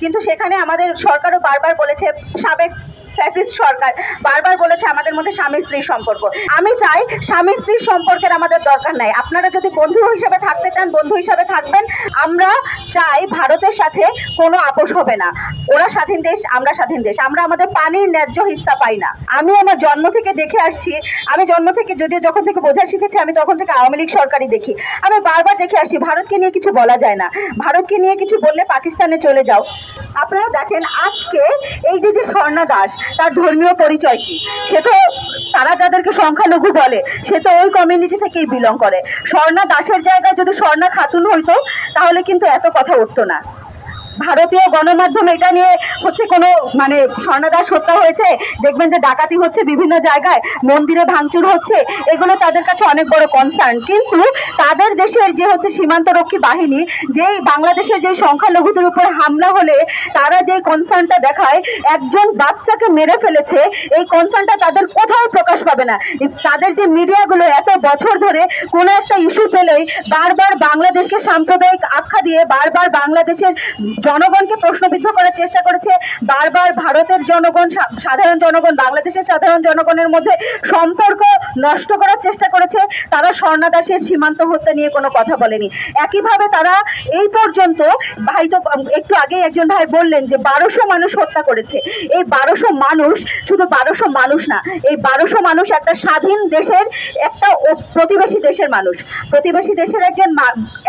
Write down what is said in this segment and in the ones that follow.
কিন্তু সেখানে আমাদের সরকারও বারবার বলেছে, সাবেক ফ্যাসিস্ট সরকার বারবার বলেছে আমাদের মধ্যে স্বামী স্ত্রীর সম্পর্ক। আমি চাই স্বামী স্ত্রীর সম্পর্কের আমাদের দরকার নাই। আপনারা যদি বন্ধু হিসেবে থাকতে চান বন্ধু হিসেবে থাকবেন। আমরা চাই ভারতের সাথে কোনো আপোষ হবে না। ওরা স্বাধীন দেশ, আমরা স্বাধীন দেশ। আমরা আমাদের পানির ন্যায্য হিস্সা পাই না। আমি আমার জন্ম থেকে দেখে আসছি, আমি জন্ম থেকে যদিও যখন থেকে বোঝা শিখেছি আমি তখন থেকে আওয়ামী লীগ সরকারই দেখি। আমি বারবার দেখে আসছি ভারতকে নিয়ে কিছু বলা যায় না, ভারতকে নিয়ে কিছু বললে পাকিস্তানে চলে যাও। আপনারা দেখেন আজকে এই যে স্বর্ণা দাস, তার ধর্মীয় পরিচয় কি? সে তো, তারা যাদেরকে সংখ্যালঘু বলে, সে তো ওই কমিউনিটি থেকেই বিলং করে। স্বর্ণা দাসের জায়গায় যদি স্বর্ণা খাতুন হইতো তাহলে কিন্তু এত কথা উঠতো না। ভারতীয় গণমাধ্যম এটা নিয়ে হচ্ছে কোনো মানে স্বর্ণা দাস হত্যা হয়েছে, দেখবেন যে ডাকাতি হচ্ছে বিভিন্ন জায়গায়, মন্দিরে ভাঙচুর হচ্ছে, এগুলো তাদের কাছে অনেক বড় কনসার্ন। কিন্তু তাদের দেশের যে হচ্ছে সীমান্তরক্ষী বাহিনী, যেই বাংলাদেশের যে সংখ্যালঘুদের উপর হামলা হলে তারা যেই কনসার্নটা দেখায়, একজন বাচ্চাকে মেরে ফেলেছে, এই কনসার্নটা তাদের কোথাও প্রকাশ পাবে না। তাদের যে মিডিয়াগুলো এত বছর ধরে কোনো একটা ইস্যু পেলেই বারবার বাংলাদেশকে সাম্প্রদায়িক আখ্যা দিয়ে বারবার বাংলাদেশের জনগণকে প্রশ্নবিদ্ধ করার চেষ্টা করেছে, বারবার ভারতের জনগণ, সাধারণ জনগণ, বাংলাদেশের সাধারণ জনগণের মধ্যে সম্পর্ক নষ্ট করার চেষ্টা করেছে। তারা স্বর্ণা দাসের সীমান্ত হত্যা নিয়ে কোনো কথা বলেনি। একইভাবে তারা এই পর্যন্ত, ভাই তো একটু আগেই একজন ভাই বললেন যে 1200 মানুষ হত্যা করেছে। এই 1200 মানুষ শুধু 1200 মানুষ না, এই 1200 মানুষ একটা স্বাধীন দেশের, একটা প্রতিবেশী দেশের মানুষ। প্রতিবেশী দেশের একজন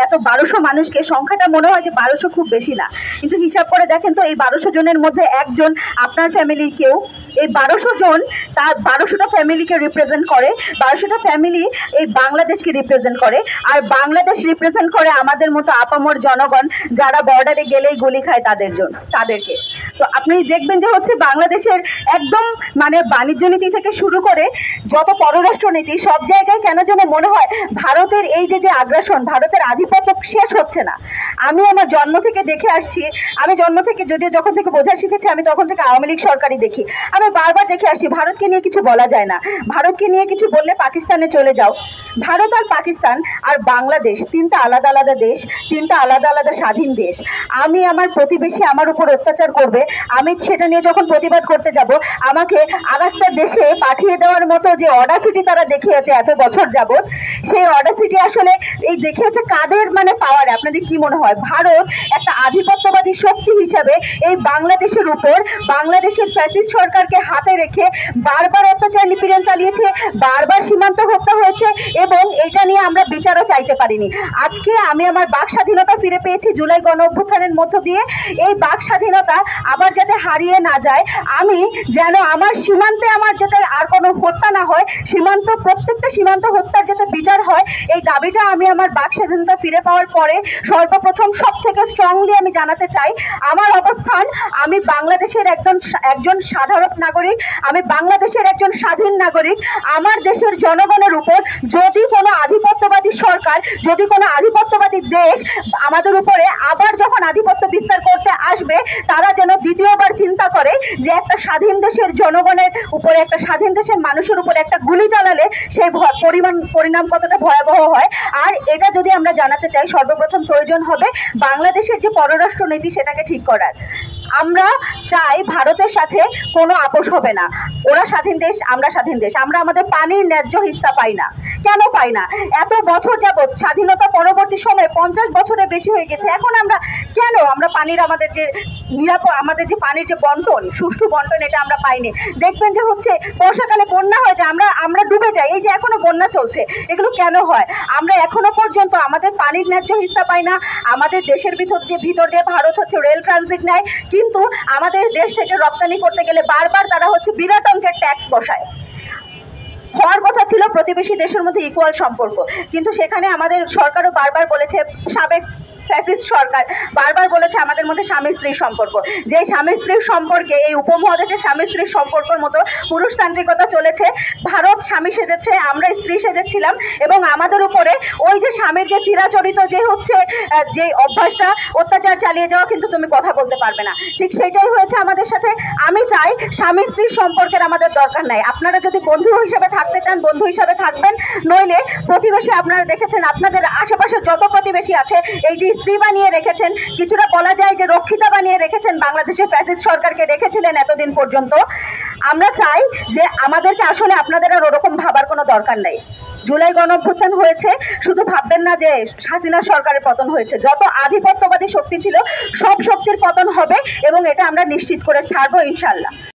এত 1200 মানুষকে, সংখ্যাটা মনে হয় যে 1200 খুব বেশি না, কিন্তু হিসাব করে দেখেন তো এই 1200 জনের মধ্যে একজন আপনার ফ্যামিলির কেউ। এই 1200 জন তার 1200টা ফ্যামিলিকে রিপ্রেজেন্ট করে, 1200টা ফ্যামিলি এই বাংলাদেশকে রিপ্রেজেন্ট করে। আর বাংলাদেশ রিপ্রেজেন্ট করে আমাদের মতো আপামর জনগণ যারা বর্ডারে গেলেই গুলি খায় তাদেরকে। তো আপনি দেখবেন যে হচ্ছে বাংলাদেশের একদম মানে বাণিজ্য নীতি থেকে শুরু করে যত পররাষ্ট্র নীতি, সব জায়গায় কেন যেন মনে হয় ভারতের এই যে আগ্রাসন, ভারতের আধিপত্য শেষ হচ্ছে না। আমি আমার জন্ম থেকে দেখে আসছি, আমি জন্ম থেকে যদিও যখন থেকে বোঝা শিখেছি আমি তখন থেকে আওয়ামী লীগ সরকারই দেখি। আমি বারবার দেখে আসছি ভারতকে নিয়ে কিছু বলা যায় না, ভারতকে নিয়ে কিছু বললে পাকিস্তানে চলে যাও। ভারত আর পাকিস্তান আর বাংলাদেশ তিনটা আলাদা আলাদা দেশ, তিনটা আলাদা আলাদা স্বাধীন দেশ। আমি আমার প্রতিবেশী আমার উপর অত্যাচার করবে, আমি সেটা নিয়ে যখন প্রতিবাদ করতে যাব, আমাকে আরেকটা দেশে পাঠিয়ে দেওয়ার মতো যে অডাসিটি তারা দেখিয়েছে এত বছর যাবৎ, সেই অডাসিটি আসলে এই দেখিয়েছে কাদের মানে পাওয়ারে? আপনাদের কি মনে হয় ভারত একটা আধিপত্যবাদী শক্তি হিসাবে এই বাংলাদেশের উপর, বাংলাদেশের ফ্যাসিস্ট সরকারকে হাতে রেখে বারবার অত্যাচার নিপীড়ন চালিয়েছে, বারবার সীমান্ত হত্যা হয়েছে, এবং এটা নিয়ে আমরা বিচারও চাইতে পারিনি। আজকে আমি আমার বাক স্বাধীনতা ফিরে পেয়েছি জুলাই গণ অভ্যুত্থানের মধ্য দিয়ে। এই বাক স্বাধীনতা আবার যাতে হারিয়ে না যায়, আমি যেন আমার সীমান্তে আমার যাতে আর কোনো হত্যা না হয়, প্রত্যেকটা সীমান্ত হত্যার যাতে বিচার হয়, এই দাবিটা আমি আমার বাক স্বাধীনতা ফিরে পাওয়ার পরে সর্বপ্রথম সব থেকে স্ট্রংলি আমি জানাতে চাই। আমার অবস্থান, আমি বাংলাদেশের একজন সাধারণ নাগরিক, আমি বাংলাদেশের একজন স্বাধীন নাগরিক। আমার দেশের জনগণের উপর যদি কোনো আধিপত্যবাদী সরকার, যদি কোনো আধিপত্যবাদী দেশ আমাদের উপরে আবার যখন আধিপত্য বিস্তার করতে আসবে, তারা যেন দ্বিতীয়বার চিন্তা করে যে একটা স্বাধীন দেশের জনগণের উপরে, একটা স্বাধীন দেশের মানুষের উপরে একটা গুলি চালালে সেই পরিণাম কতটা ভয়াবহ হয়। আর এটা যদি আমরা জানাতে চাই, সর্বপ্রথম প্রয়োজন হবে বাংলাদেশের যে পররাষ্ট্র নীতি সেটাকে ঠিক করার। আমরা চাই ভারতের সাথে কোনো আপোষ হবে না। ওরা স্বাধীন দেশ, আমরা স্বাধীন দেশ। আমরা আমাদের পানির ন্যায্য হিস্সা পাই না। কেন পাই না? এত বছর যাবৎ, স্বাধীনতা পরবর্তী সময়ে 50 বছরের বেশি হয়ে গেছে, এখন আমরা কেন পানির, আমাদের যে আমাদের যে পানির যে বন্টন, সুষ্ঠু বন্টন, এটা আমরা পাইনি। দেখবেন যে হচ্ছে বর্ষাকালে বন্যা হয়ে যায়, আমরা ডুবে যাই। এই যে এখনো বন্যা চলছে, এগুলো কেন হয়? আমরা এখনো পর্যন্ত আমাদের পানির ন্যায্য হিস্সা পাই না। আমাদের দেশের ভিতর দিয়ে ভারত হচ্ছে রেল ট্রানজিট নেয়, কিন্তু আমাদের দেশ থেকে রপ্তানি করতে গেলে বারবার তারা হচ্ছে বিরাট অঙ্কের ট্যাক্স বসায়। হওয়ার কথা ছিল প্রতিবেশী দেশের মধ্যে ইকুয়াল সম্পর্ক, কিন্তু সেখানে আমাদের সরকারও বারবার বলেছে, সাবেক ফ্যাসিস্ট সরকার বারবার বলেছে আমাদের মধ্যে স্বামী স্ত্রীর সম্পর্ক। যে স্বামী স্ত্রীর সম্পর্কে, এই উপমহাদেশের স্বামী স্ত্রীর সম্পর্কের মতো পুরুষতান্ত্রিকতা চলেছে। ভারত স্বামী সেজেছে, আমরা স্ত্রী সেজেছিলাম, এবং আমাদের উপরে ওই যে স্বামীর যে চিরাচরিত যে হচ্ছে যে অভ্যাসটা, অত্যাচার চালিয়ে যাওয়া, কিন্তু তুমি কথা বলতে পারবে না, ঠিক সেটাই হয়েছে আমাদের সাথে। আমি চাই স্বামী স্ত্রীর সম্পর্কের আমাদের দরকার নাই। আপনারা যদি বন্ধু হিসাবে থাকতে চান বন্ধু হিসাবে থাকবেন, নইলে প্রতিবেশী, আপনারা দেখেছেন আপনাদের আশেপাশে যত প্রতিবেশী আছে, এই যে স্ত্রী বানিয়ে রেখেছেন, কিছুটা বলা যায় যে রক্ষিতা বানিয়ে রেখেছেন, বাংলাদেশের ফ্যাসিস্ট সরকারকে রেখেছিলেন এতদিন পর্যন্ত। আমরা চাই যে আমাদেরকে আসলে আপনাদের আর ওরকম ভাবার কোনো দরকার নেই। জুলাই গণঅভ্যুত্থান হয়েছে, শুধু ভাববেন না যে হাসিনা সরকারের পতন হয়েছে। যত আধিপত্যবাদী শক্তি ছিল সব শক্তির পতন হবে এবং এটা আমরা নিশ্চিত করে ছাড়বো ইনশাল্লাহ।